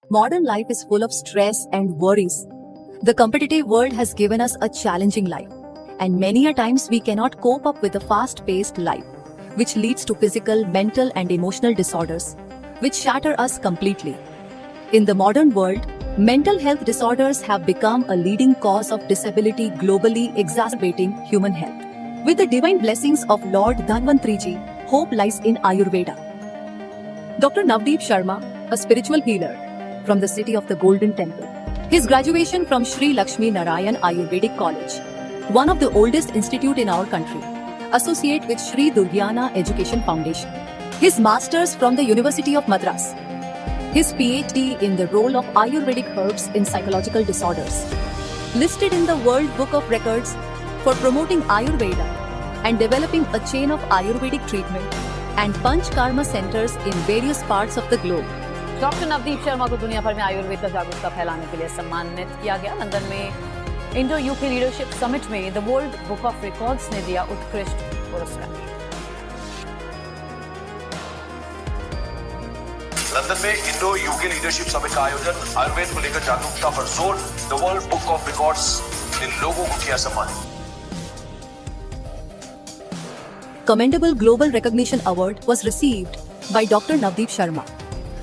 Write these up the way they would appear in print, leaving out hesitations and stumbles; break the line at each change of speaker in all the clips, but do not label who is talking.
Modern life is full of stress and worries. The competitive world has given us a challenging life, and many a times we cannot cope up with a fast-paced life, which leads to physical, mental and emotional disorders, which shatter us completely. In the modern world, mental health disorders have become a leading cause of disability globally, exacerbating human health. With the divine blessings of Lord Dhanvantriji, hope lies in Ayurveda. Dr. Navdeep Sharma, a spiritual healer from the city of the Golden Temple. His graduation from Sri Lakshmi Narayan Ayurvedic College, one of the oldest institute in our country, associate with Sri Durgyana Education Foundation. His masters from the University of Madras. His PhD in the role of Ayurvedic herbs in psychological disorders. Listed in the World Book of Records for promoting Ayurveda and developing a chain of Ayurvedic treatment and Panch Karma centers in various parts of the globe.
Doctor Navdeep Sharma को दुनिया भर में आयुर्वेद का जागरूकता फैलाने के लिए सम्मानित किया गया। लंदन में इंडो यूके लीडरशिप समिट में the world book of records ने दिया उत्कृष्ट पुरस्कार।
लंदन में इंडो यूके लीडरशिप समिट का आयोजन, आयुर्वेद को लेकर जागरूकता पर जोर, the world book of records ने लोगों को किया सम्मानित।
Commendable Global Recognition Award was received by Dr. Navdeep Sharma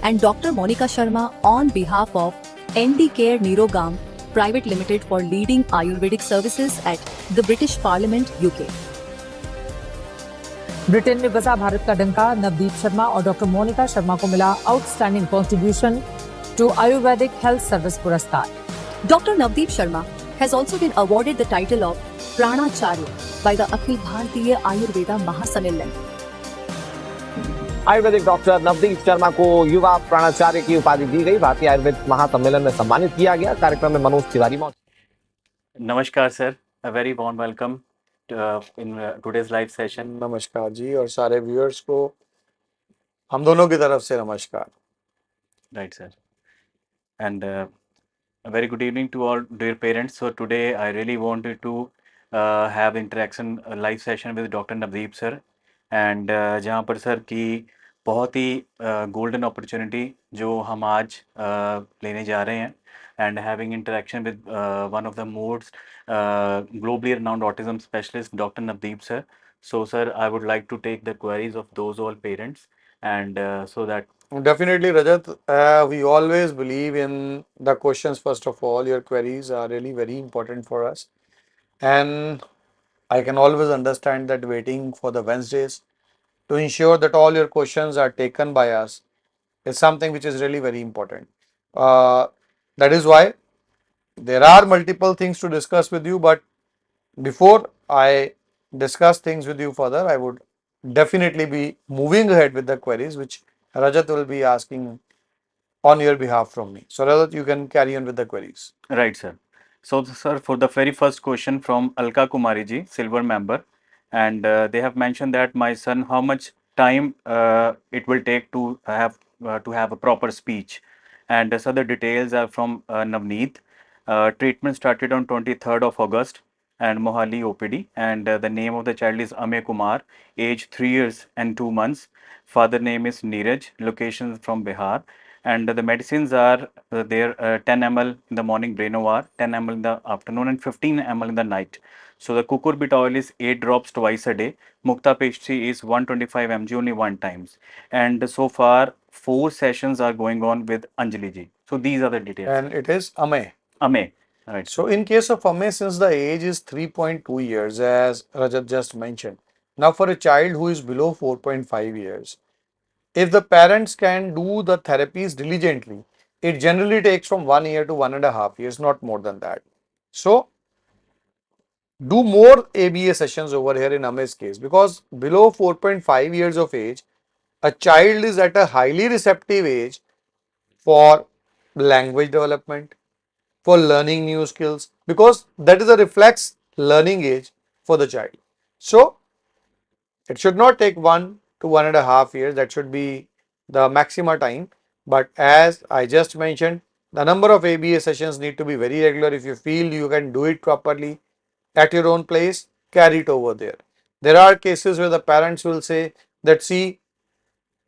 and Dr. Monica Sharma on behalf of ND Care Nirogam Private Limited for leading Ayurvedic services at the British Parliament, UK.
Britain में बसा भारत का डंका, नवदीप शर्मा और doctor Monika Sharma को मिला outstanding contribution to Ayurvedic health service पुरस्कार।
Dr. Navdeep Sharma has also been awarded the title of Pranacharya by the Akhil Bharatiya Ayurveda Mahasammellan.
Ayurvedic doctor Navdeep Sharma को युवा प्राणाचार्य की उपाधि दी गई। भारतीय आयुर्वेद महासम्मेलन में सम्मानित किया गया। कार्यक्रम में मनोज तिवारी मौजूद।
नमस्कार sir, a very warm welcome in today's live session.
नमस्कार जी, और सारे व्यूअर्स को हम दोनों की तरफ से नमस्कार।
Right sir, and a very good evening to all dear parents. So today I really wanted to have interaction live session with Dr. Navdeep sir, and जहाँ पर सर की बहुत ही golden opportunity जो हम आज लेने जा रहे हैं, and having interaction with one of the most globally renowned autism specialist, Dr. Navdeep sir. So sir, I would like to take the queries of those all parents, and so that
Definitely, Rajat, we always believe in the questions. First of all, your queries are really very important for us, and I can always understand that waiting for the Wednesdays to ensure that all your questions are taken by us is something which is really very important. That is why there are multiple things to discuss with you, but before I discuss things with you further, I would definitely be moving ahead with the queries which Rajat will be asking on your behalf from me. So Rajat, you can carry on with the queries.
right sir. So sir, for the very first question from Alka Kumari ji, silver member, and they have mentioned that my son, how much time it will take to have a proper speech, and so the details are from Navneet. Treatment started on 23rd of August and Mohali OPD, and the name of the child is Amey Kumar, age 3 years and 2 months. Father name is Neeraj, location from Bihar, and the medicines are there 10 ml in the morning brain OR, 10 ml in the afternoon, and 15 ml in the night. So the cucurbit oil is 8 drops twice a day. Mukta pastry is 125 mg only one times, and so far 4 sessions are going on with Anjali ji. So these are the details.
And it is Amey.
Amey, right?
So in case of Amey, since the age is 3.2 years, as Rajat just mentioned, now for a child who is below 4.5 years, if the parents can do the therapies diligently, it generally takes from 1 year to 1.5 years, not more than that. So do more ABA sessions over here in Amey's case, because below 4.5 years of age, a child is at a highly receptive age for language development, for learning new skills, because that is a reflex learning age for the child. So it should not take 1 to 1.5 years. That should be the maximum time. But as I just mentioned, the number of ABA sessions need to be very regular. If you feel you can do it properly at your own place, carry it over there. There are cases where the parents will say that, see,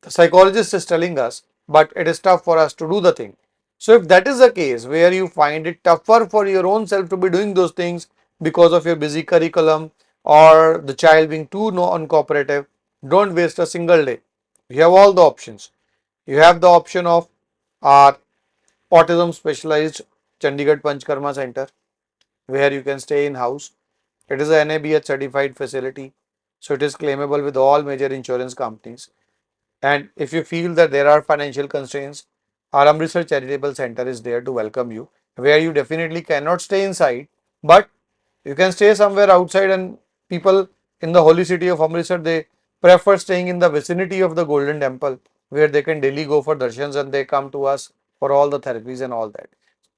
the psychologist is telling us, but it is tough for us to do the thing. So if that is the case where you find it tougher for your own self to be doing those things because of your busy curriculum or the child being too uncooperative, don't waste a single day. You have all the options. You have the option of our autism specialized Chandigarh Panchkarma Center, where you can stay in house. It is a NABH certified facility, so it is claimable with all major insurance companies. And if you feel that there are financial constraints, our Amritsar Charitable Center is there to welcome you, where you definitely cannot stay inside, but you can stay somewhere outside, and people in the holy city of Amritsar, they prefer staying in the vicinity of the Golden Temple, where they can daily go for darshans, and they come to us for all the therapies and all that,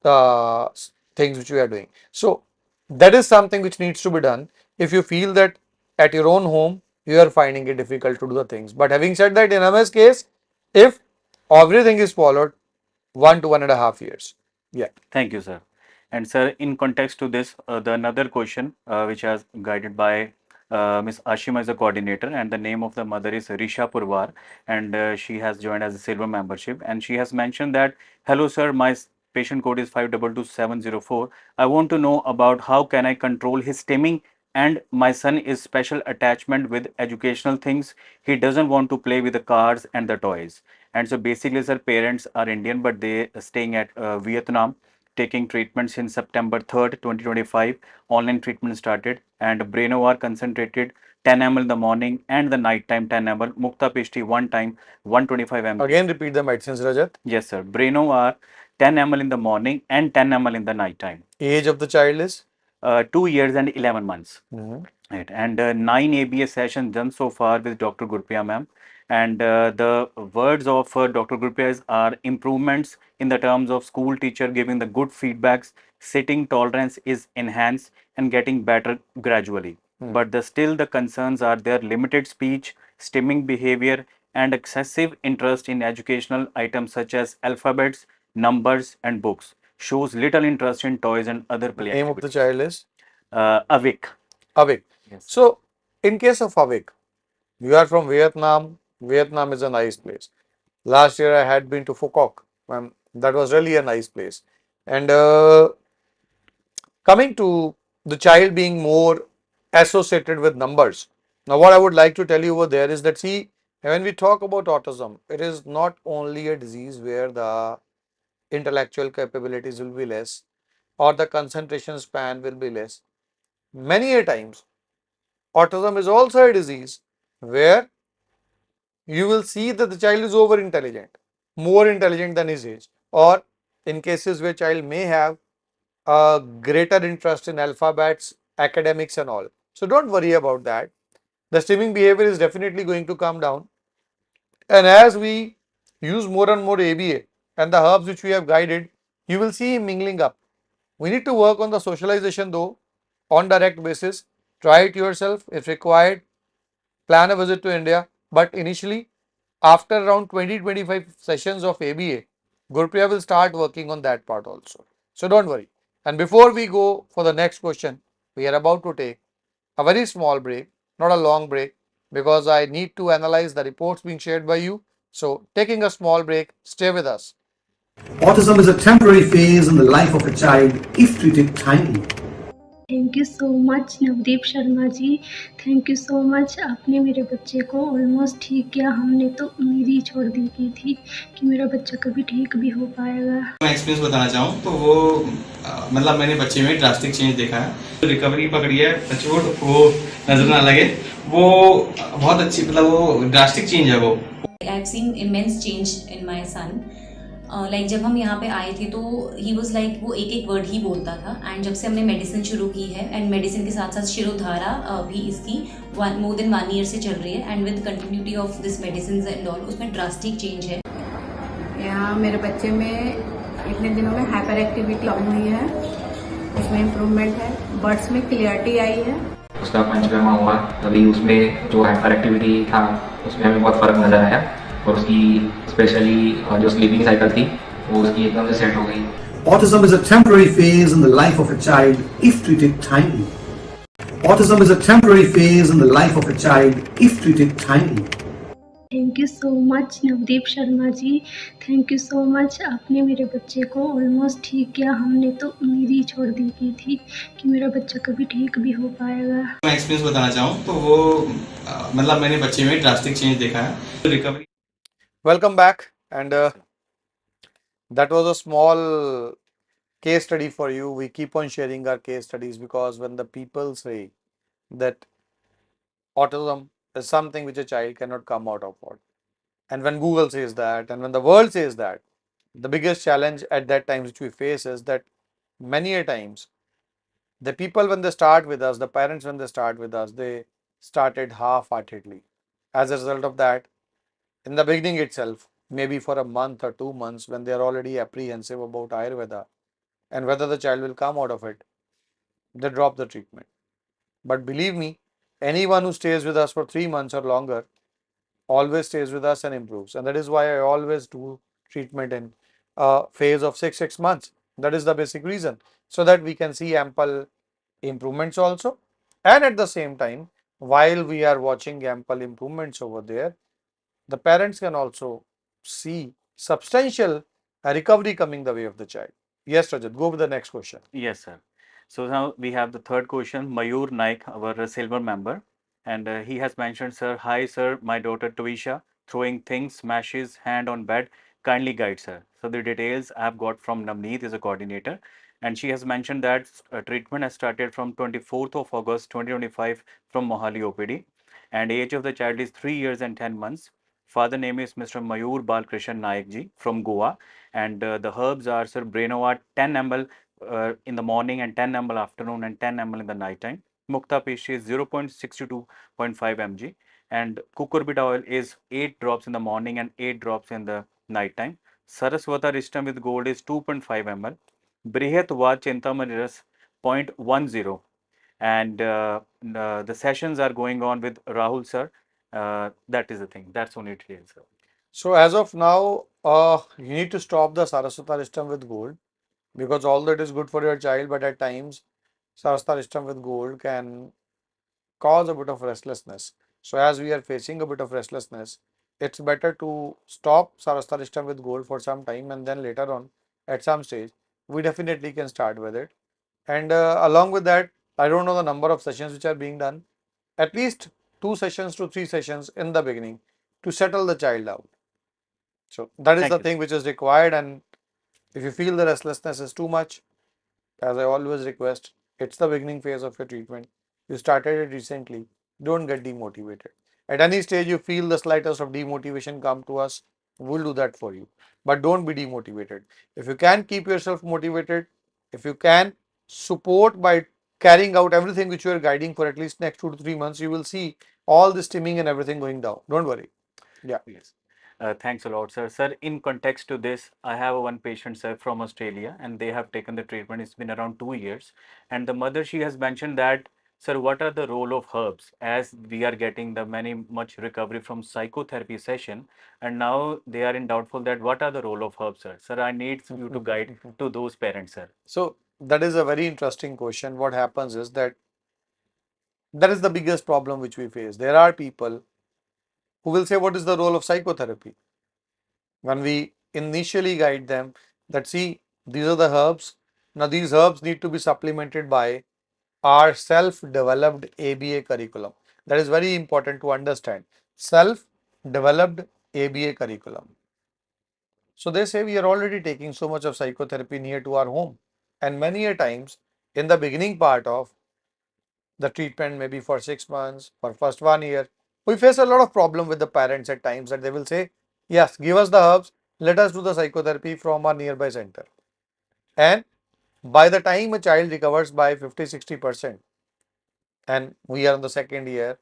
the things which we are doing. So that is something which needs to be done if you feel that at your own home you are finding it difficult to do the things. But having said that, in MS case, if everything is followed, 1 to 1.5 years. Yeah.
Thank you, sir. And sir, in context to this, the another question which has guided by Ms. Ashima as a coordinator, and the name of the mother is Risha Purwar, and she has joined as a silver membership, and she has mentioned that, hello sir, my patient code is 522704. I want to know about how can I control his stimming, and my son is special attachment with educational things. He doesn't want to play with the cars and the toys. And so basically, sir, parents are Indian, but they are staying at Vietnam, taking treatment since September 3rd, 2025. Online treatment started, and Brenovar concentrated 10 ml in the morning and the night time 10 ml. Mukta Pishti one time 125 ml.
Again, repeat the medicines, Rajat.
Yes, sir. Brenovar 10 ml in the morning and 10 ml in the night time.
Age of the child is
2 years and 11 months. Right. And 9 ABS sessions done so far with Dr. Gurpriya ma'am. And the words of Dr. Gurpriya are improvements in the terms of school teacher giving the good feedbacks, sitting tolerance is enhanced and getting better gradually. But still the concerns are their limited speech, stimming behavior, and excessive interest in educational items such as alphabets, numbers, and books. Shows little interest in toys and other play
name of the child is
Avik.
Avik.
Yes.
So, in case of Avik, you are from Vietnam. Vietnam is a nice place. Last year I had been to Phuoc. That was really a nice place. And coming to the child being more associated with numbers. Now, what I would like to tell you over there is that, see, when we talk about autism, it is not only a disease where the intellectual capabilities will be less or the concentration span will be less. Many a times, autism is also a disease where you will see that the child is over intelligent, more intelligent than his age, or in cases where child may have a greater interest in alphabets, academics and all. So don't worry about that. The stimming behavior is definitely going to come down. And as we use more and more ABA and the herbs which we have guided, you will see him mingling up. We need to work on the socialization though, on direct basis. Try it yourself if required. Plan a visit to India. But initially, after around 20-25 sessions of ABA, Gurpriya will start working on that part also. So don't worry. And before we go for the next question, we are about to take a very small break, not a long break, because I need to analyze the reports being shared by you. So taking a small break, stay with us.
Autism is a temporary phase in the life of a child if treated timely.
Thank you so much Navdeep Sharma ji, thank you so much. आपने मेरे बच्चे को almost ठीक किया। हमने तो उम्मीद ही छोड़ दी की थी कि मेरा बच्चा कभी ठीक भी हो पाएगा।
मैं एक्सपीरियंस बताना चाहूँ तो वो मतलब मैंने बच्चे में ड्रास्टिक चेंज देखा है। रिकवरी पकड़ी है, बच्चे को नजर ना लगे, वो बहुत अच्छी, मतलब वो ड्रास्टिक चेंज है वो।
I have seen immense change in my son. Like जब हम यहाँ पे आए थे तो ही वॉज लाइक वो एक एक वर्ड ही बोलता था। एंड जब से हमने मेडिसिन शुरू की है, एंड मेडिसिन के साथ साथ शिरोधारा भी इसकी मोर देन 1 ईयर से चल रही है, and with continuity of this medicine and all, उसमें ड्रास्टिक चेंज है।
यहाँ मेरे बच्चे में इतने दिनों में हाइपर एक्टिविटी कम हुई है, उसमें इम्प्रूवमेंट है, वर्ड्स में क्लियरिटी आई है।
उसका पंचकर्मा हुआ तभी उसमें जो हाइपर एक्टिविटी था उसमें हमें बहुत फर्क नजर आया, और उसकी स्पेशली जो स्लीपिंग साइकिल थी वो उसकी एकदम से सेट हो गई।
Autism is a temporary phase in the life of a child if treated timely. Autism is a temporary phase in the life of a child if treated timely.
Thank you so much Navdeep Sharma ji. Thank you so much, आपने मेरे बच्चे को almost ठीक किया। हमने तो उम्मीद ही छोड़ दी की थी कि मेरा बच्चा कभी ठीक भी हो पाएगा।
मैं एक्सपीरियंस बताना चाहूँ तो वो मतलब मैंने बच्चे में ड्रास्टिक चेंज देखा है recovery.
Welcome back, and that was a small case study for you. We keep on sharing our case studies because when the people say that autism is something which a child cannot come out of what, and when Google says that, and when the world says that, the biggest challenge at that time which we face is that many a times the people when they start with us, the parents when they start with us, they started half-heartedly. As a result of that, in the beginning itself, maybe for a month or 2 months, when they are already apprehensive about Ayurveda and whether the child will come out of it, they drop the treatment. But believe me, anyone who stays with us for 3 months or longer always stays with us and improves. And that is why I always do treatment in a phase of 6 months. That is the basic reason, so that we can see ample improvements also. And at the same time, while we are watching ample improvements over there, the parents can also see substantial recovery coming the way of the child. Yes, Rajat, go with the next question.
Yes, sir. So now we have the third question, Mayur Naik, our silver member. And he has mentioned, sir, hi, sir, my daughter Tuisha, throwing things, smashes, hand on bed, kindly guide, sir. So the details I have got from Navneet, is a coordinator. And she has mentioned that treatment has started from 24th of August 2025 from Mohali OPD. And age of the child is 3 years and 10 months. Father name is Mr. Mayur Balkrishan Naik ji from Goa. And the herbs are, sir, Brainova 10 ml in the morning and 10 ml afternoon and 10 ml in the night time. Mukta paste is 0.62.5 mg and cucurbita oil is 8 drops in the morning and 8 drops in the night time. Saraswata Rishtam with gold is 2.5 ml. Brihat Va Chintamani Ras 0.10 and the sessions are going on with Rahul sir. That is the thing. That's only details, sir.
So as of now, you need to stop the Saraswata system with gold, because all that is good for your child, but at times Saraswata system with gold can cause a bit of restlessness. So as we are facing a bit of restlessness, it's better to stop Saraswata system with gold for some time, and then later on at some stage we definitely can start with it. And along with that, I don't know the number of sessions which are being done, at least 2 sessions to 3 sessions in the beginning to settle the child out. So that is
Thank
the
you,
thing
sir.
which is required. And if you feel the restlessness is too much, as I always request, it's the beginning phase of your treatment. You started it recently. Don't get demotivated. At any stage you feel the slightest of demotivation, come to us. We'll do that for you. But don't be demotivated. If you can keep yourself motivated, if you can support by carrying out everything which you are guiding for at least next 2 to 3 months, you will see all the stimming and everything going down. Don't worry. Yeah.
Yes. Thanks a lot, sir. Sir, in context to this, I have one patient, sir, from Australia, and they have taken the treatment. It's been around 2 years. And the mother, she has mentioned that, sir, what are the role of herbs? As we are getting the many much recovery from psychotherapy session, and now they are in doubtful that what are the role of herbs, sir? Sir, I need you to guide to those parents, sir.
So that is a very interesting question. What happens is that is the biggest problem which we face. There are people who will say, what is the role of psychotherapy? When we initially guide them that, see, these are the herbs. Now these herbs need to be supplemented by our self-developed ABA curriculum. That is very important to understand. Self-developed ABA curriculum. So they say we are already taking so much of psychotherapy near to our home. And many a times in the beginning part of the treatment, maybe for 6 months, for first 1 year, we face a lot of problem with the parents at times, that they will say, yes, give us the herbs, let us do the psychotherapy from our nearby center. And by the time a child recovers by 50-60%, and we are in the second year,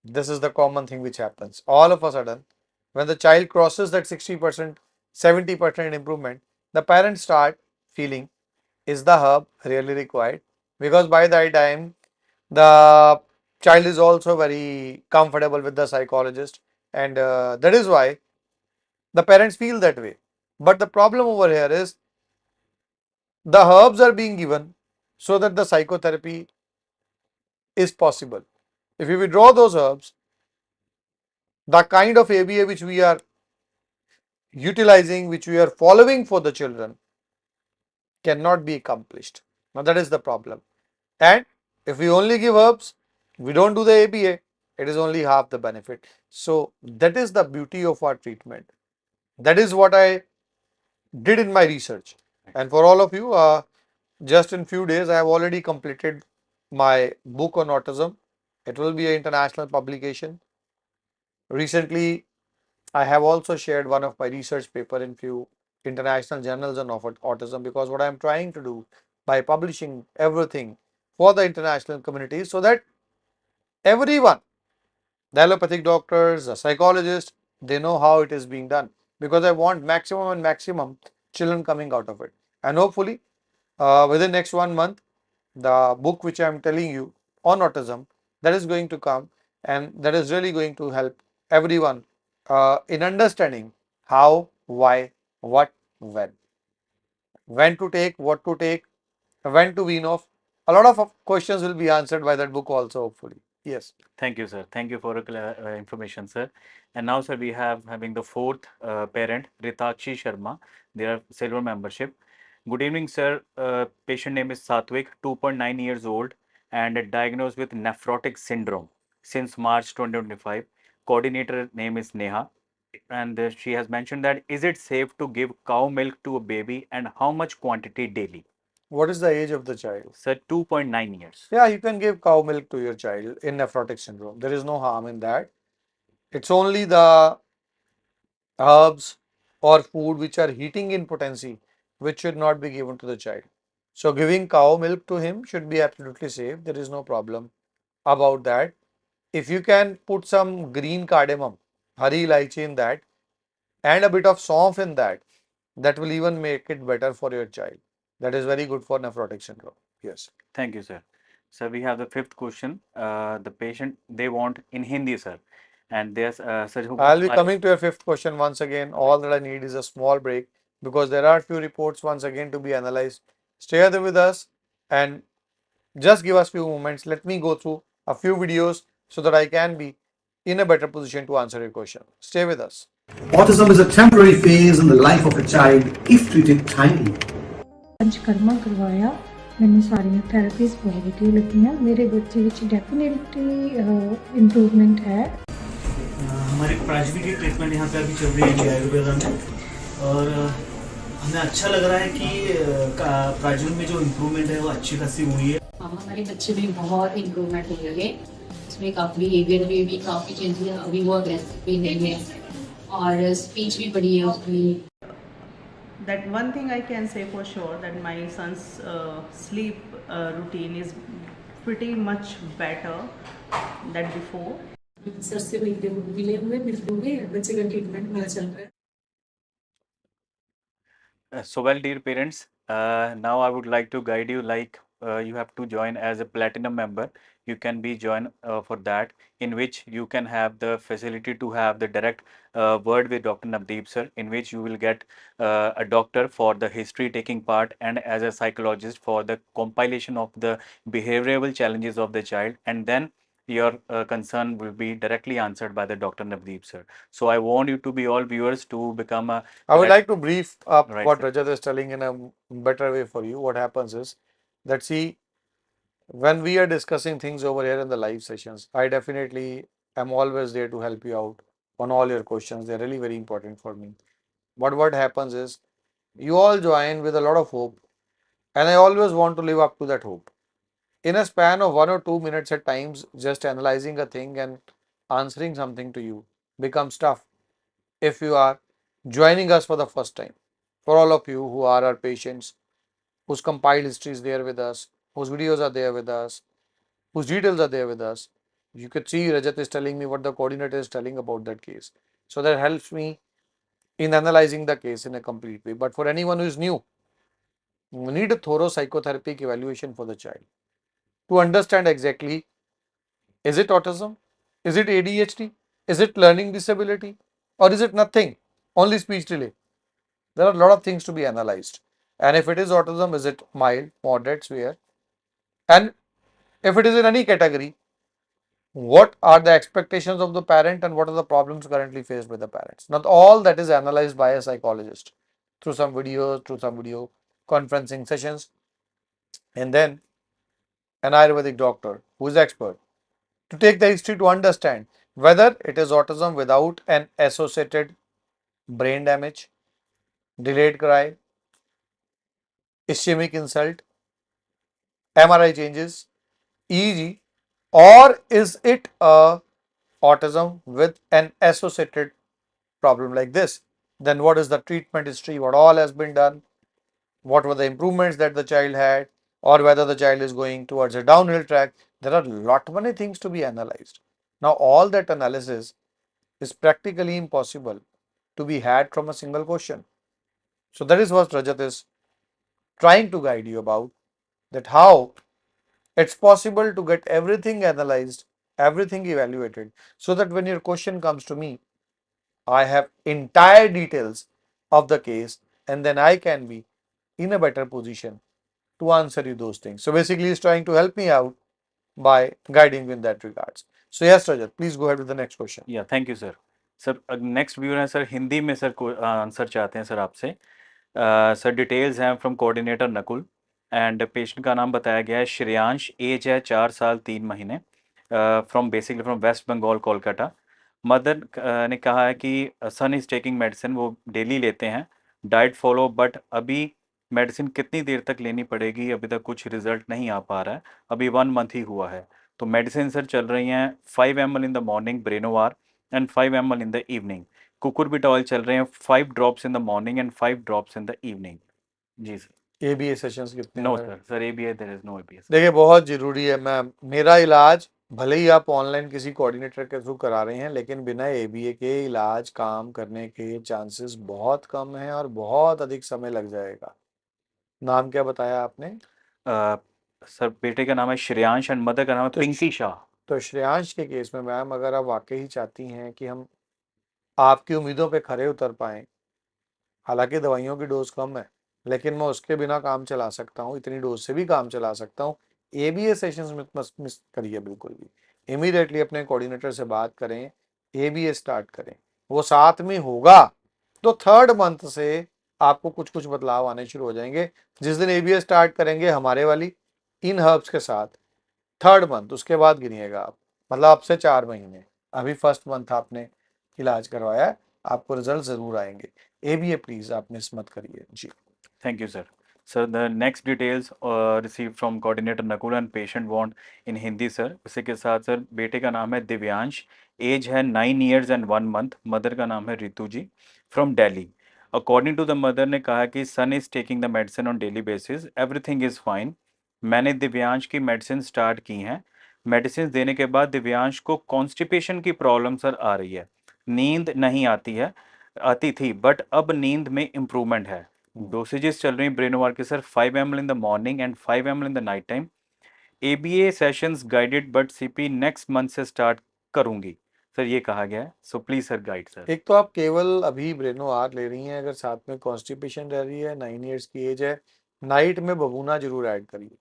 this is the common thing which happens. All of a sudden, when the child crosses that 60%, 70% improvement, the parents start feeling, is the herb really required? Because by that time, the child is also very comfortable with the psychologist, and that is why the parents feel that way. But the problem over here is the herbs are being given so that the psychotherapy is possible. If you withdraw those herbs, the kind of ABA which we are utilizing, which we are following for the children, cannot be accomplished. Now that is the problem. And if we only give herbs, we don't do the ABA, it is only half the benefit. So that is the beauty of our treatment. That is what I did in my research. And for all of you, just in few days, I have already completed my book on autism. It will be an international publication. Recently, I have also shared one of my research paper in few international journals on autism, because what I am trying to do by publishing everything for the international community, so that everyone, the allopathic doctors, the psychologists, they know how it is being done, because I want maximum and maximum children coming out of it. And hopefully within next 1 month, the book which I am telling you on autism, that is going to come, and that is really going to help everyone in understanding how, why, what, when to take, what to take, when to wean off. A lot of questions will be answered by that book also, hopefully. Yes.
Thank you, sir. Thank you for information, sir. And now, sir, we have having the fourth parent, Ritakshi Sharma. They are silver membership. Good evening, sir. Patient name is Satwik, 2.9 years old, and diagnosed with nephrotic syndrome since March 2025. Coordinator name is Neha, and she has mentioned that is it safe to give cow milk to a baby, and how much quantity daily?
What is the age of the child?
Sir, 2.9 years.
Yeah, you can give cow milk to your child in nephrotic syndrome. There is no harm in that. It's only the herbs or food which are heating in potency which should not be given to the child. So giving cow milk to him should be absolutely safe. There is no problem about that. If you can put some green cardamom, hari ilaichi in that, and a bit of saunf in that, that will even make it better for your child. That is very good for nephrotic syndrome. Yes.
Thank you, sir. So we have the fifth question. The patient, they want in Hindi, sir. And there's sir,
I'll be coming to your fifth question once again. All that I need is a small break, because there are few reports once again to be analyzed. Stay there with us and just give us few moments. Let me go through a few videos so that I can be in a better position to answer your question. Stay with us.
Autism is a temporary phase in the life of a child if treated timely.
Panchakarma करवाया, मैंने सारी therapies positive लगी हैं, मेरे बच्चे विच definitely improvement है।
हमारी प्राजवी की ट्रीटमेंट यहाँ पे अभी चल रही है आयुर्वेदा में, और हमें अच्छा लग रहा है कि प्राजवी में जो इम्प्रूवमेंट है वो अच्छी खासी हुई है।
हमारे बच्चे में बहुत इम्प्रूवमेंट हुई है, उसमें काफ़ी बिहेवियर में भी काफ़ी चेंज है, अभी वो अग्रेसिव भी नहीं है और स्पीच भी बढ़ी है उसकी।
That one thing I can say for sure, that my son's sleep routine is pretty much better than before.
Sir से मिले हुए बच्चे का ट्रीटमेंट मेरा चल रहा है।
So well, dear parents, now I would like to guide you like you have to join as a platinum member. You can be joined for that, in which you can have the facility to have the direct word with Dr. Navdeep sir, in which you will get a doctor for the history taking part and as a psychologist for the compilation of the behavioral challenges of the child, and then your concern will be directly answered by the Dr. Navdeep sir. So I want you to be all viewers to become a.
I would like to brief up
Right,
what
sir.
Rajat is telling in a better way for you. What happens is that, see, when we are discussing things over here in the live sessions, I definitely am always there to help you out on all your questions. They're really very important for me. But what happens is you all join with a lot of hope, and I always want to live up to that hope. In a span of 1 or 2 minutes at times, just analyzing a thing and answering something to you becomes tough if you are joining us for the first time. For all of you who are our patients, whose compiled history is there with us, whose videos are there with us, whose details are there with us, you could see Rajat is telling me what the coordinator is telling about that case. So that helps me in analyzing the case in a complete way. But for anyone who is new, we need a thorough psychotherapeutic evaluation for the child to understand exactly, is it autism, is it ADHD, is it learning disability, or is it nothing, only speech delay. There are a lot of things to be analyzed. And if it is autism, is it mild, moderate, severe? And if it is in any category, what are the expectations of the parent and what are the problems currently faced with the parents. Not all that is analyzed by a psychologist through some videos, through some video conferencing sessions, and then an Ayurvedic doctor who is expert to take the history to understand whether it is autism without an associated brain damage, delayed cry, ischemic insult, MRI changes, EEG, or is it a autism with an associated problem like this? Then what is the treatment history? What all has been done? What were the improvements that the child had, or whether the child is going towards a downhill track? There are lot many things to be analyzed. Now all that analysis is practically impossible to be had from a single question. So that is what Rajat is trying to guide you about, that how it's possible to get everything analyzed, everything evaluated, so that when your question comes to me, I have entire details of the case, and then I can be in a better position to answer you those things. So basically he's trying to help me out by guiding me in that regards. So yes, Rajat, please go ahead with the next question.
या thank you sir. Sir next viewer है sir, Hindi में sir answer चाहते हैं sir आपसे. Sir details हैं from coordinator Nakul, and patient का नाम बताया गया है श्रेयांश, एज है 4 साल 3 महीने, from basically from West Bengal Kolkata. Mother ने कहा है कि सन इज़ टेकिंग मेडिसिन, वो डेली लेते हैं, डाइट फॉलो, बट अभी मेडिसिन कितनी देर तक लेनी पड़ेगी, अभी तक कुछ रिजल्ट नहीं आ पा रहा है, अभी 1 मंथ ही हुआ है. तो मेडिसिन सर चल रही हैं 5 ml in the morning Brenovar and 5 ml in the evening. Cucurbit oil चल रहे हैं 5 drops in the morning and 5 drops in the evening. जी सर.
ABA सेशंस कितने
नो
हो रहे हैं?
Sir, sir ABA there is no ABA.
देखिए बहुत जरूरी है मैम, मेरा इलाज भले ही आप ऑनलाइन किसी कोऑर्डिनेटर के थ्रू करा रहे हैं, लेकिन बिना ABA के इलाज काम करने के चांसेस बहुत कम हैं और बहुत अधिक समय लग जाएगा. नाम क्या बताया आपने?
सर बेटे का नाम है श्रेयांश एंड मदर का नाम है पिंकी शाह.
तो श्रेयांश के केस में मैम, अगर आप वाकई ही चाहती हैं कि हम आपकी उम्मीदों पे खरे उतर पाएं, हालांकि दवाइयों की डोज कम है, लेकिन मैं उसके बिना काम चला सकता हूँ, इतनी डोज से भी काम चला सकता हूँ. ABA सेशंस में मत मिस करिए बिल्कुल भी. इमीडिएटली अपने कोऑर्डिनेटर से बात करें, ABA स्टार्ट करें. वो साथ में होगा तो 3rd मंथ से आपको कुछ कुछ बदलाव आने शुरू हो जाएंगे. जिस दिन ABA स्टार्ट करेंगे हमारे वाली इन हर्ब्स के साथ, 3rd मंथ उसके बाद गिनिएगा आप, मतलब अब से 4 महीने. अभी 1st मंथ आपने इलाज करवाया है, आपको रिजल्ट जरूर आएंगे. ABA प्लीज आप मिस मत करिए जी.
Thank you sir. Sir the next details receive from coordinator Nakul and patient want in Hindi sir. इसी के साथ सर बेटे का नाम है दिव्यांश, एज है 9 years and 1 month, मदर का नाम है Ritu ji, from Delhi. According to the mother ने कहा कि son is taking the medicine on daily basis, everything is fine. मैंने दिव्यांश की मेडिसिन स्टार्ट की हैं. मेडिसिन देने के बाद दिव्यांश को कॉन्स्टिपेशन की प्रॉब्लम सर आ रही है, नींद नहीं आती थी, बट अब नींद में इम्प्रूवमेंट है. डोसेजेस चल रही हैं ब्रेनोवार के sir 5 ml in the morning and 5 ml in the night time. ABA sessions guided, but CP next month से स्टार्ट करूंगी सर, ये कहा गया है. So please sir guide sir.
एक तो आप केवल अभी ब्रेनो आर ले रही हैं, अगर साथ में कॉन्स्टिपेशन रह रही है, 9 years की एज है, नाइट में बबूना जरूर ऐड करिए.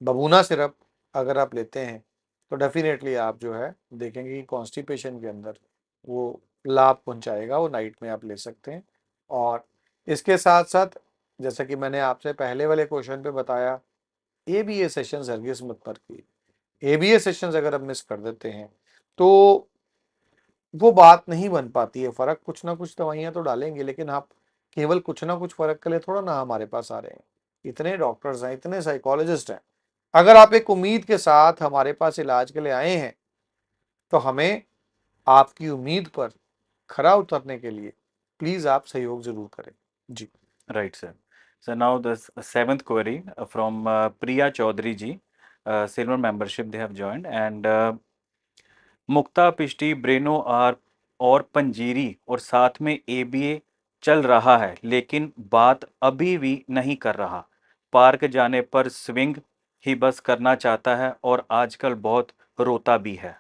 बबूना सिरप अगर आप लेते हैं तो डेफिनेटली आप जो है देखेंगे कि कॉन्स्टिपेशन के अंदर वो लाभ पहुंचाएगा, वो नाइट में आप ले सकते हैं. और इसके साथ साथ जैसा कि मैंने आपसे पहले वाले क्वेश्चन पे बताया, ABA सेशंस हरगिज मत पर कीजिए. ABA सेशंस अगर आप मिस कर देते हैं तो वो बात नहीं बन पाती है. फर्क कुछ ना कुछ दवाइयां तो डालेंगे, लेकिन आप केवल कुछ ना कुछ फर्क के लिए थोड़ा ना हमारे पास आ रहे हैं. इतने डॉक्टर्स हैं, इतने साइकोलॉजिस्ट हैं. अगर आप एक उम्मीद के साथ हमारे पास इलाज के लिए आए हैं तो हमें आपकी उम्मीद पर खरा उतरने के लिए प्लीज आप सहयोग जरूर करें जी.
Right sir. Sir now the 7th query from Priya Chaudhary ji, silver membership they have joined, and Mukta Pishti Breno R और पंजीरी और साथ में ABA चल रहा है, लेकिन बात अभी भी नहीं कर रहा. पार्क जाने पर स्विंग ही बस करना चाहता है और आजकल बहुत रोता भी है.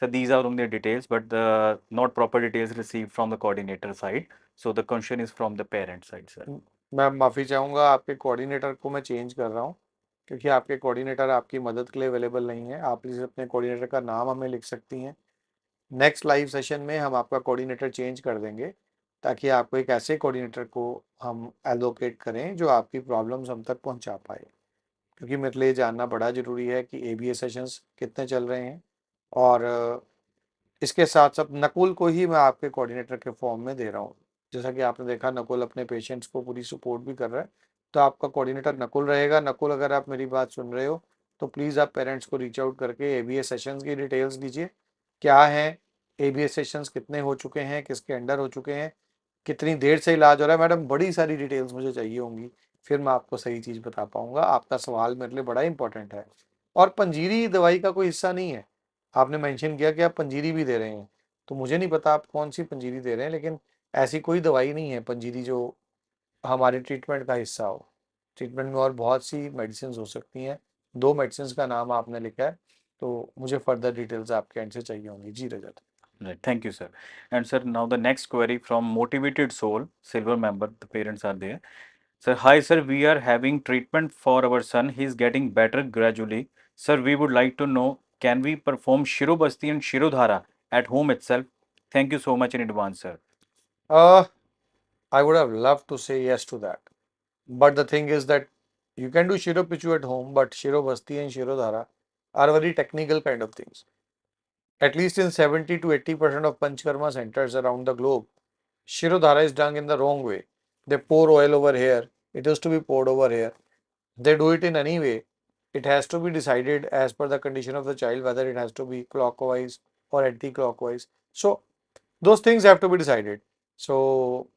So these are only details, but the not proper details received from the coordinator side. So the question is from the parent side, sir.
मैं माफी चाहूंगा, आपके कोऑर्डिनेटर को मैं चेंज कर रहा हूँ क्योंकि आपके कोऑर्डिनेटर आपकी मदद के लिए अवेलेबल नहीं है। आप प्लीज़ अपने कोऑर्डिनेटर का नाम हमें लिख सकती हैं। नेक्स्ट लाइव सेशन में हम आपका कोऑर्डिनेटर चेंज कर देंगे, ताकि आपको एक ऐसे कोऑर्डिनेटर को हम एलोकेट करें जो आपकी प्रॉब्लम्स हम तक पहुंचा पाए। क्योंकि मेरे लिए जानना बड़ा ज़रूरी है कि एबीए सेशंस कितने चल रहे हैं, और इसके साथ साथ नकुल को ही मैं आपके कोऑर्डिनेटर के फॉर्म में दे रहा हूँ। जैसा कि आपने देखा, नकुल अपने पेशेंट्स को पूरी सपोर्ट भी कर रहा है, तो आपका कोऑर्डिनेटर नकुल रहेगा। नकुल, अगर आप मेरी बात सुन रहे हो तो प्लीज़ आप पेरेंट्स को रीच आउट करके एबीए सेशंस की डिटेल्स दीजिए। क्या है, एबीए सेशंस कितने हो चुके हैं, किसके अंडर हो चुके हैं, कितनी देर से इलाज हो रहा है। मैडम, बड़ी सारी डिटेल्स मुझे चाहिए होंगी, फिर मैं आपको सही चीज़ बता पाऊंगा। आपका सवाल मेरे लिए बड़ा इंपॉर्टेंट है। और पंजीरी दवाई का कोई हिस्सा नहीं है। आपने मेंशन किया कि आप पंजीरी भी दे रहे हैं, तो मुझे नहीं पता आप कौन सी पंजीरी दे रहे हैं, लेकिन ऐसी कोई दवाई नहीं है पंजीरी जो हमारे ट्रीटमेंट का हिस्सा हो। ट्रीटमेंट में और बहुत सी मेडिसिन हो सकती हैं। 2 मेडिसिन का नाम आपने लिखा है, तो मुझे फर्दर डिटेल्स आपके एंड से चाहिए होंगी। जी रजत।
Right, thank you, sir. And sir, now the next query from Motivated Soul, silver member, the parents are there. Sir, hi sir, we are having treatment for our son. He is getting better gradually. Sir, we would like to know, can we perform Shirobasti and Shirodhara at home itself? Thank you so much in advance, sir.
I would have loved to say yes to that. But the thing is that you can do Shiro Pichu at home, but Shiro Basti and Shiro Dhara are very technical kind of things. At least in 70 to 80% of Panchkarma centers around the globe, Shiro Dhara is done in the wrong way. They pour oil over here, it is to be poured over here. They do it in any way. It has to be decided as per the condition of the child whether it has to be clockwise or anti-clockwise. So those things have to be decided. So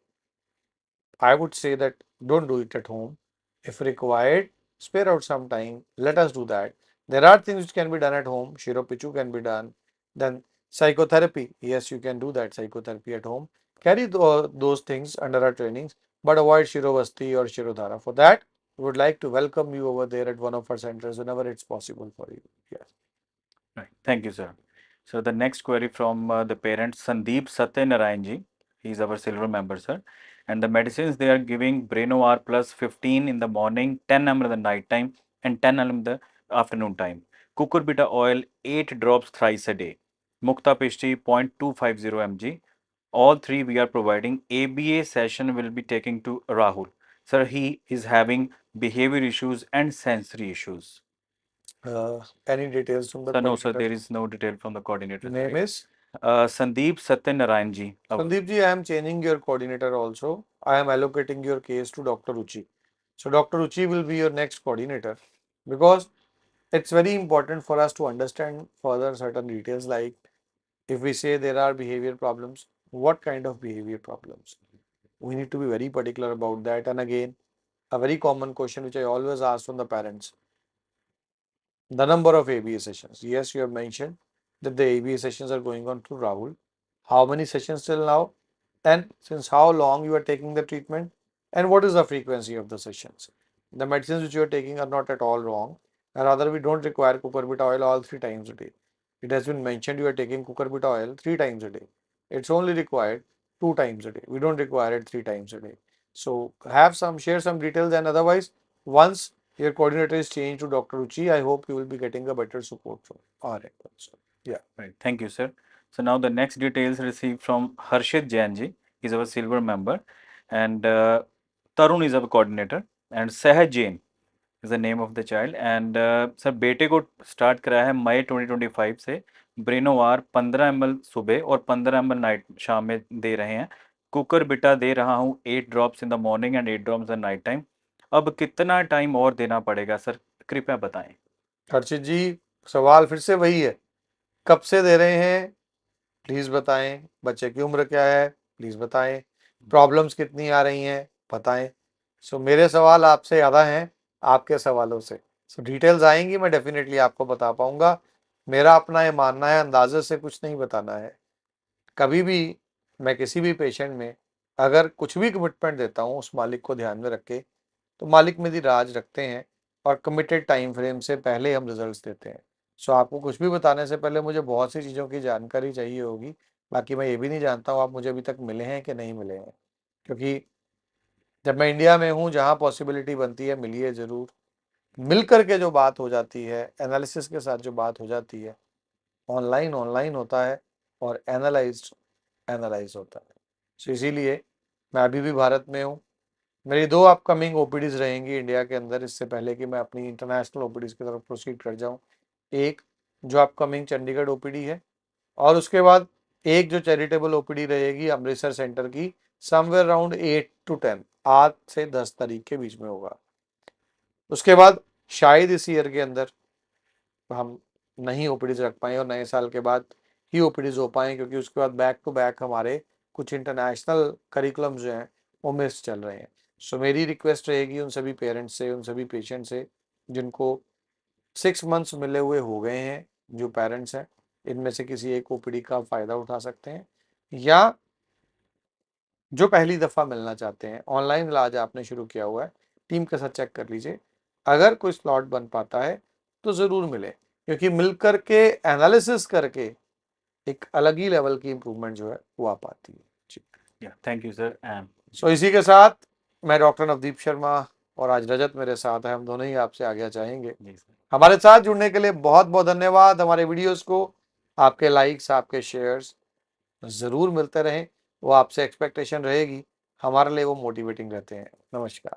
I would say that don't do it at home. If required, spare out some time. Let us do that. There are things which can be done at home. Shiropichu can be done. Then psychotherapy. Yes, you can do that psychotherapy at home. Carry those things under our trainings, but avoid Shirovasti or Shirodhara. For that, we would like to welcome you over there at one of our centers whenever it's possible for you. Yes.
Right. Thank you, sir. So the next query from the parent Sandeep Satyanarayan ji. He is our silver member, sir. And the medicines they are giving Brainovar plus 15 in the morning, 10 ml in the night time, and 10 ml in the afternoon time. Cucurbita oil 8 drops thrice a day. Mukta Pishti 0.250 mg. All three we are providing. ABA session will be taking to Rahul. Sir, he is having behavior issues and sensory issues.
Any details from the
Sir, no, sir,
coordinator?
there is no detail from the coordinator.
Name is?
Sandeep Satyanarayan ji.
Sandeep ji, I am changing your coordinator also. I am allocating your case to Dr. Ruchi. So Dr. Ruchi will be your next coordinator, because it's very important for us to understand further certain details, like if we say there are behavior problems, what kind of behavior problems? We need to be very particular about that. And again, a very common question which I always ask from the parents: the number of ABA sessions. Yes, you have mentioned that the ABA sessions are going on through Rahul. How many sessions till now? And since how long you are taking the treatment? And what is the frequency of the sessions? The medicines which you are taking are not at all wrong. And rather, we don't require cucurbita oil all 3 times a day. It has been mentioned you are taking cucurbita oil 3 times a day. It's only required 2 times a day. We don't require it 3 times a day. So share some details, and otherwise, once your coordinator is changed to Dr. Ruchi, I hope you will be getting a better support from our end also. Yeah.
Right. Thank you, sir. So now the next details received from Harshit Jain ji. He's our silver member, and Tarun is our coordinator, and Sahaj Jain is the name of the child. And sir, बेटे को start कराया है मई 2025 से ब्रेनोवार 15 ml सुबह और 15 ml night शाम में दे रहे हैं. कुकर बिटा दे रहा हूँ 8 drops in the morning and 8 drops in the night time. अब कितना टाइम और देना पड़ेगा सर, कृपया बताएं.
हर्षित जी, सवाल फिर से वही है, कब से दे रहे हैं प्लीज बताएं, बच्चे की उम्र क्या है प्लीज बताएं, प्रॉब्लम्स कितनी आ रही हैं बताएं. सो मेरे सवाल आपसे ज़्यादा हैं आपके सवालों से. सो डिटेल्स आएंगी, मैं डेफिनेटली आपको बता पाऊंगा. मेरा अपना ये मानना है, अंदाजे से कुछ नहीं बताना है. कभी भी मैं किसी भी पेशेंट में अगर कुछ भी कमिटमेंट देता हूँ, उस मालिक को ध्यान में रख के, तो मालिक मेरी राज रखते हैं और कमिटेड टाइम फ्रेम से पहले हम रिजल्ट्स देते हैं. सो आपको कुछ भी बताने से पहले मुझे बहुत सी चीज़ों की जानकारी चाहिए होगी. बाकी मैं ये भी नहीं जानता हूँ आप मुझे अभी तक मिले हैं कि नहीं मिले हैं, क्योंकि जब मैं इंडिया में हूँ, जहाँ पॉसिबिलिटी बनती है मिलिए ज़रूर. मिलकर के जो बात हो जाती है, एनालिसिस के साथ जो बात हो जाती है, ऑनलाइन होता है और एनालाइज होता है। सो इसीलिए मैं अभी भी भारत में हूँ। मेरी 2 अपकमिंग ओपीडीज रहेंगी इंडिया के अंदर, इससे पहले कि मैं अपनी इंटरनेशनल ओपीडीज की तरफ प्रोसीड कर जाऊँ। एक जो अपकमिंग चंडीगढ़ ओपीडी है और उसके बाद एक जो चैरिटेबल ओपीडी रहेगी अमृतसर सेंटर की, समवेयर अराउंड 8 to 10, 8 से 10 तारीख के बीच में होगा। उसके बाद शायद इस ईयर के अंदर हम नहीं ओपीडीज रख पाए और नए साल के बाद ही ओपीडीज हो पाए, क्योंकि उसके बाद बैक टू बैक हमारे कुछ इंटरनेशनल करिकुलम जो हैं वो मिस चल रहे हैं। सो मेरी रिक्वेस्ट रहेगी उन सभी पेरेंट्स से, उन सभी पेशेंट से जिनको 6 मंथ्स मिले हुए हो गए हैं, जो पेरेंट्स हैं, इनमें से किसी एक ओपीडी का फ़ायदा उठा सकते हैं, या जो पहली दफ़ा मिलना चाहते हैं। ऑनलाइन इलाज आपने शुरू किया हुआ है, टीम के साथ चेक कर लीजिए, अगर कोई स्लॉट बन पाता है तो ज़रूर मिले, क्योंकि मिलकर के एनालिसिस करके एक अलग ही लेवल की इम्प्रूवमेंट जो है वो आ पाती है। जी,
थैंक यू सर।
सो इसी के साथ मैं डॉक्टर नवदीप शर्मा और आज रजत मेरे साथ है, हम दोनों ही आपसे आज्ञा चाहेंगे। हमारे साथ जुड़ने के लिए बहुत बहुत धन्यवाद। हमारे वीडियोस को आपके लाइक्स, आपके शेयर्स ज़रूर मिलते रहें, वो आपसे एक्सपेक्टेशन रहेगी, हमारे लिए वो मोटिवेटिंग रहते हैं। नमस्कार।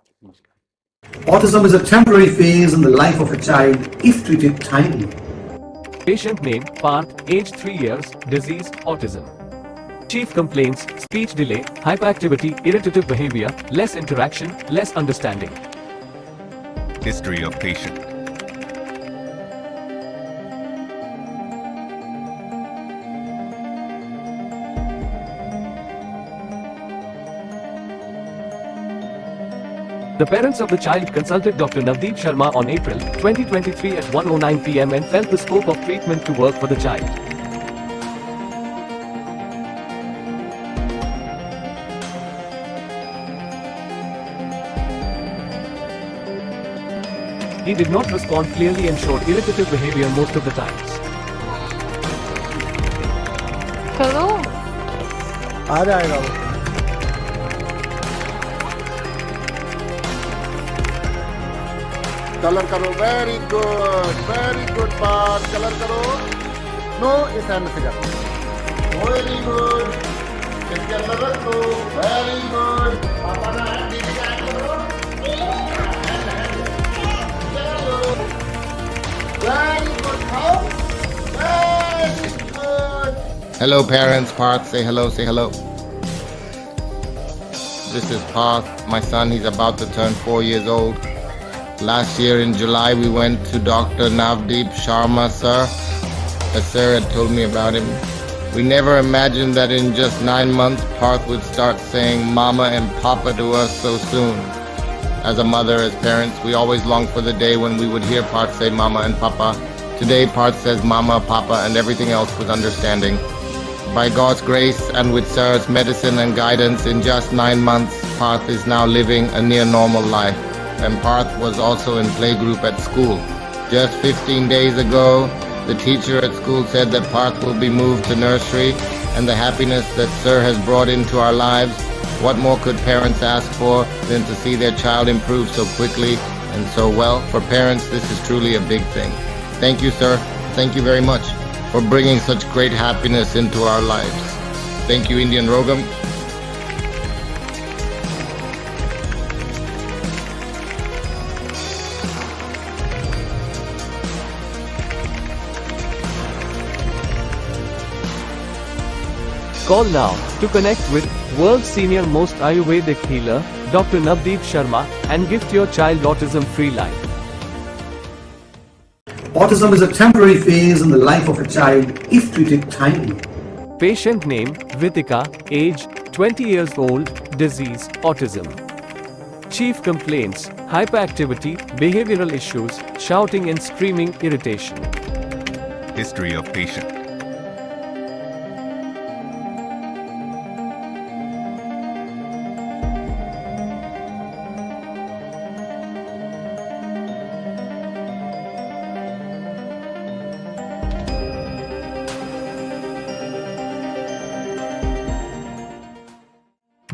Autism is a temporary phase in the life of a child if treated timely.
Patient name Parth, age 3 years, disease autism. Chief complaints: speech delay, hyperactivity, irritative behavior, less interaction, less understanding.
History of patient.
The parents of the child consulted Dr. Navdeep Sharma on April 2023 at 1:09 p.m. and felt the scope of treatment to work for the child. He did not respond clearly and showed irritative behavior most of the times.
Hello?
आ जाएगा वो।
Colour करो, very good part, colour करो। No, इस hand से करो, very good. इसके अंदर रख दो, वेरी गुड। पापा ना हैंड, दीदी का हैंड करो, वेरी गुड। खाओ, very good.
Hello parents, Parth, say hello, say hello. This is Parth, my son, he's about to turn 4 years old. Last year in July we went to Dr. Navdeep Sharma sir. The sir had told me about him. We never imagined that in just 9 months Parth would start saying mama and papa to us so soon. As a mother, as parents, we always longed for the day when we would hear Parth say mama and papa. Today Parth says mama, papa, and everything else with understanding. By God's grace and with sir's medicine and guidance, in just 9 months Parth is now living a near normal life. And Parth was also in playgroup at school. Just 15 days ago, the teacher at school said that Parth will be moved to nursery, and the happiness that Sir has brought into our lives, what more could parents ask for than to see their child improve so quickly and so well? For parents, this is truly a big thing. Thank you, Sir. Thank you very much for bringing such great happiness into our lives. Thank you, Indian Rogam.
Call now to connect with world's senior most Ayurvedic healer, Dr. Navdeep Sharma, and gift your child autism-free life.
Autism is a temporary phase in the life of a child if treated timely.
Patient name Ritika, age 20 years old, disease autism. Chief complaints: hyperactivity, behavioral issues, shouting and screaming, irritation.
History of patient.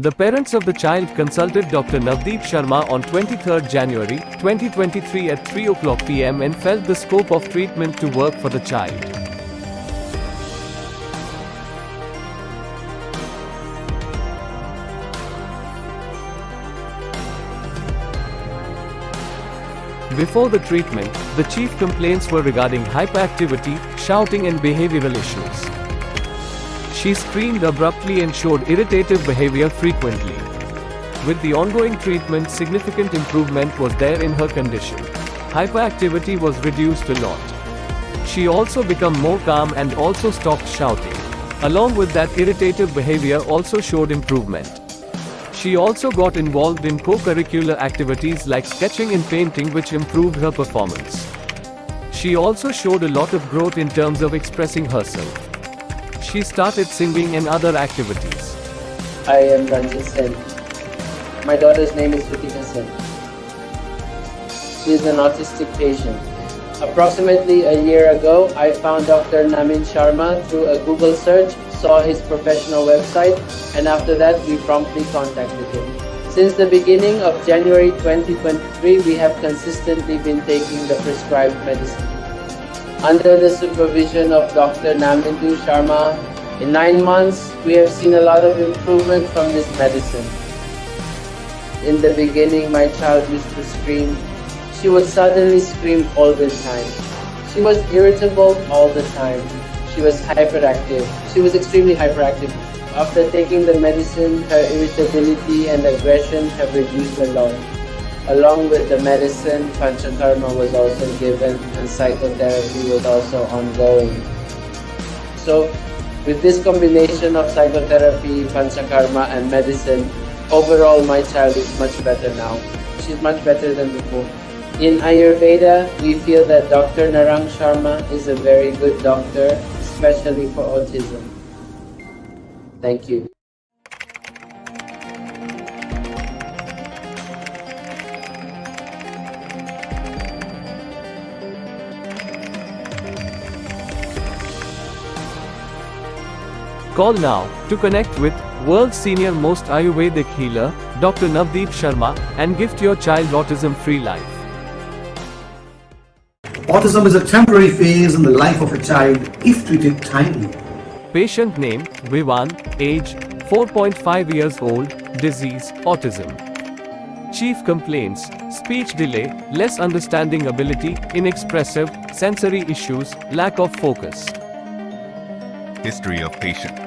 The parents of the child consulted Dr. Navdeep Sharma on 23rd January 2023 at 3:00 p.m. and felt the scope of treatment to work for the child. Before the treatment, the chief complaints were regarding hyperactivity, shouting and behavioral issues. She screamed abruptly and showed irritative behavior frequently. With the ongoing treatment, significant improvement was there in her condition. Hyperactivity was reduced a lot. She also became more calm and also stopped shouting. Along with that, irritative behavior also showed improvement. She also got involved in co-curricular activities like sketching and painting, which improved her performance. She also showed a lot of growth in terms of expressing herself. She started singing and other activities.
I am Ranjit Sen. My daughter's name is Ritika Sen. She is an autistic patient. Approximately a year ago, I found Dr. Namin Sharma through a Google search, saw his professional website, and after that we promptly contacted him. Since the beginning of January 2023, we have consistently been taking the prescribed medicine. Under the supervision of Dr. Namin Sharma, in 9 months, we have seen a lot of improvement from this medicine. In the beginning, my child used to scream. She would suddenly scream all the time. She was irritable all the time. She was hyperactive. She was extremely hyperactive. After taking the medicine, her irritability and aggression have reduced a lot. Along with the medicine, Panchakarma was also given and psychotherapy was also ongoing. So, with this combination of psychotherapy, Panchakarma and medicine, overall my child is much better now. She's much better than before. In Ayurveda, we feel that Dr. Narang Sharma is a very good doctor, especially for autism. Thank you.
Call now to connect with world's senior most Ayurvedic healer, Dr. Navdeep Sharma, and gift your child autism-free life.
Autism is a temporary phase in the life of a child if treated timely.
Patient name, Vivan, age 4.5 years old, disease, autism. Chief complaints, speech delay, less understanding ability, inexpressive, sensory issues, lack of focus.
History of patient.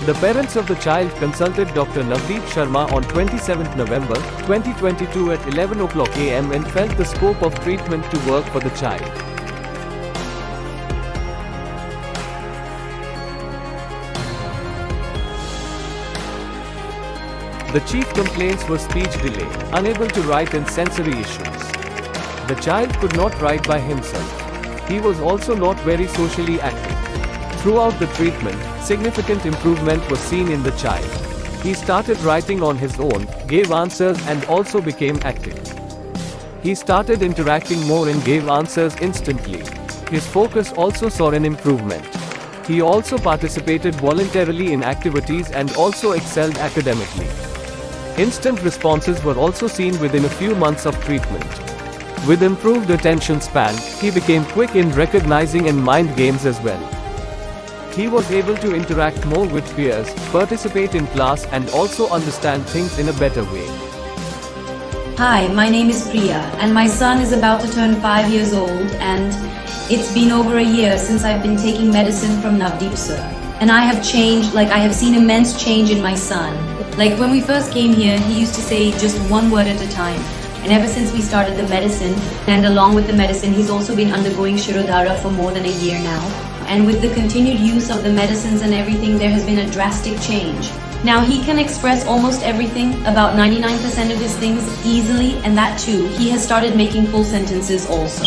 The parents of the child consulted Dr. Navdeep Sharma on 27th November 2022 at 11:00 a.m. and felt the scope of treatment to work for the child. The chief complaints were speech delay, unable to write and sensory issues. The child could not write by himself. He was also not very socially active. Throughout the treatment, significant improvement was seen in the child. He started writing on his own, gave answers and also became active. He started interacting more and gave answers instantly. His focus also saw an improvement. He also participated voluntarily in activities and also excelled academically. Instant responses were also seen within a few months of treatment. With improved attention span, he became quick in recognizing and mind games as well. He was able to interact more with peers, participate in class and also understand things in a better way.
Hi, my name is Priya and my son is about to turn 5 years old, and it's been over a year since I've been taking medicine from Navdeep sir. And I have changed, I have seen immense change in my son. Like when we first came here, he used to say just one word at a time. And ever since we started the medicine, and along with the medicine, he's also been undergoing Shirodhara for more than a year now. And with the continued use of the medicines and everything, there has been a drastic change. Now he can express almost everything, about 99% of his things easily, and that too, he has started making full sentences also.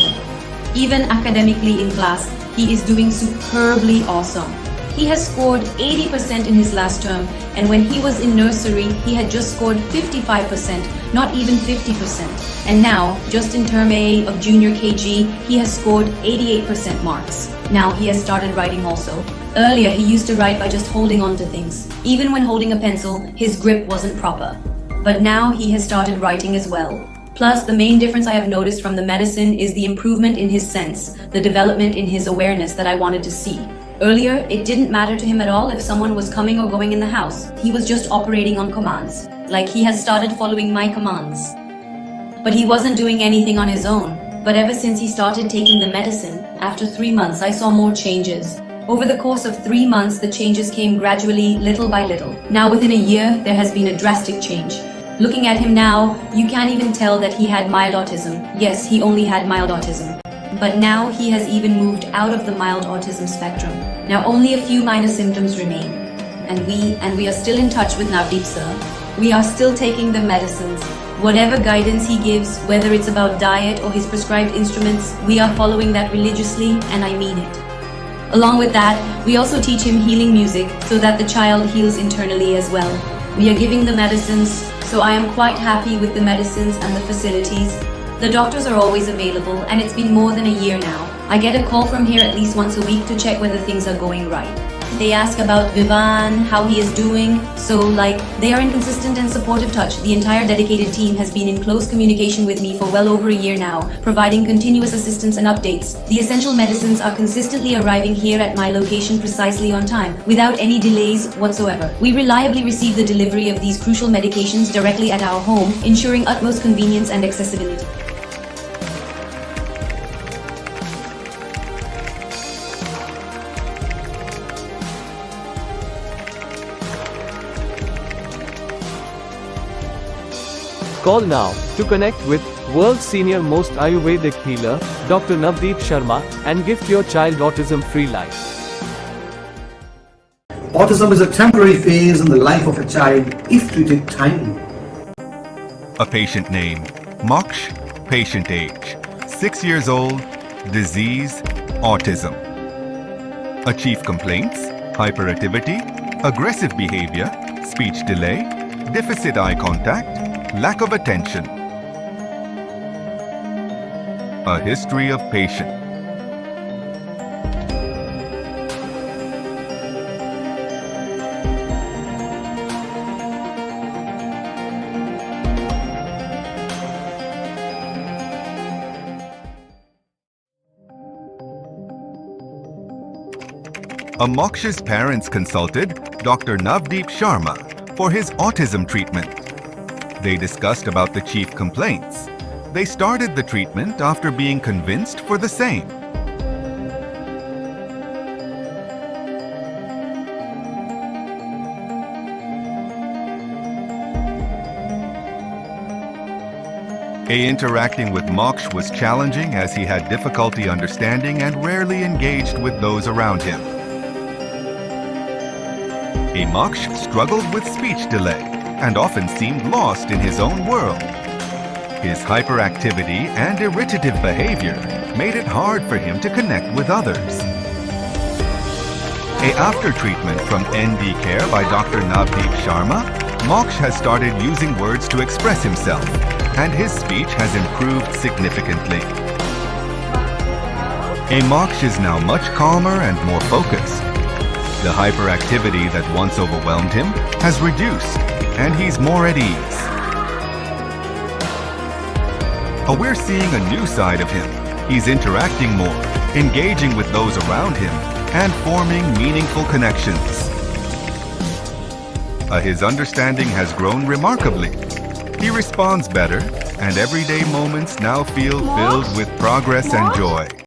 Even academically in class, he is doing superbly awesome. He has scored 80% in his last term, and when he was in nursery, he had just scored 55%, not even 50%. And now, just in term A of junior KG, he has scored 88% marks. Now he has started writing also. Earlier, he used to write by just holding on to things. Even when holding a pencil, his grip wasn't proper. But now he has started writing as well. Plus, the main difference I have noticed from the medicine is the improvement in his sense, the development in his awareness that I wanted to see. Earlier, it didn't matter to him at all if someone was coming or going in the house. He was just operating on commands. Like he has started following my commands. But he wasn't doing anything on his own. But ever since he started taking the medicine, after 3 months, I saw more changes. Over the course of 3 months, the changes came gradually, little by little. Now within a year, there has been a drastic change. Looking at him now, you can't even tell that he had mild autism. Yes, he only had mild autism. But now he has even moved out of the mild autism spectrum. Now only a few minor symptoms remain. And we are still in touch with Navdeep sir. We are still taking the medicines. Whatever guidance he gives, whether it's about diet or his prescribed instruments, we are following that religiously, and I mean it. Along with that, we also teach him healing music so that the child heals internally as well. We are giving the medicines, so I am quite happy with the medicines and the facilities. The doctors are always available, and it's been more than a year now. I get a call from here at least once a week to check whether things are going right. They ask about Vivan, how he is doing, so they are in consistent and supportive touch. The entire dedicated team has been in close communication with me for well over a year now, providing continuous assistance and updates. The essential medicines are consistently arriving here at my location precisely on time, without any delays whatsoever. We reliably receive the delivery of these crucial medications directly at our home, ensuring utmost convenience and accessibility.
Call now to connect with world's senior most Ayurvedic healer, Dr. Navdeep Sharma, and gift your child autism-free life.
Autism is a temporary phase in the life of a child if treated timely.
A patient name, Moksh, patient age, 6 years old, disease, autism. A chief complaints, hyperactivity, aggressive behavior, speech delay, deficit eye contact, lack of attention. A history of patient. Moksh's parents consulted Dr. Navdeep Sharma for his autism treatment. They discussed about the chief complaints. They started the treatment after being convinced for the same. Interacting with Moksh was challenging as he had difficulty understanding and rarely engaged with those around him. Moksh struggled with speech delay and often seemed lost in his own world. His hyperactivity and irritative behavior made it hard for him to connect with others. After treatment from ND Care by Dr. Navdeep Sharma, Moksh has started using words to express himself, and his speech has improved significantly. Moksh is now much calmer and more focused. The hyperactivity that once overwhelmed him has reduced, and he's more at ease. We're seeing a new side of him. He's interacting more, engaging with those around him, and forming meaningful connections. His understanding has grown remarkably. He responds better, and everyday moments now feel filled with progress and joy.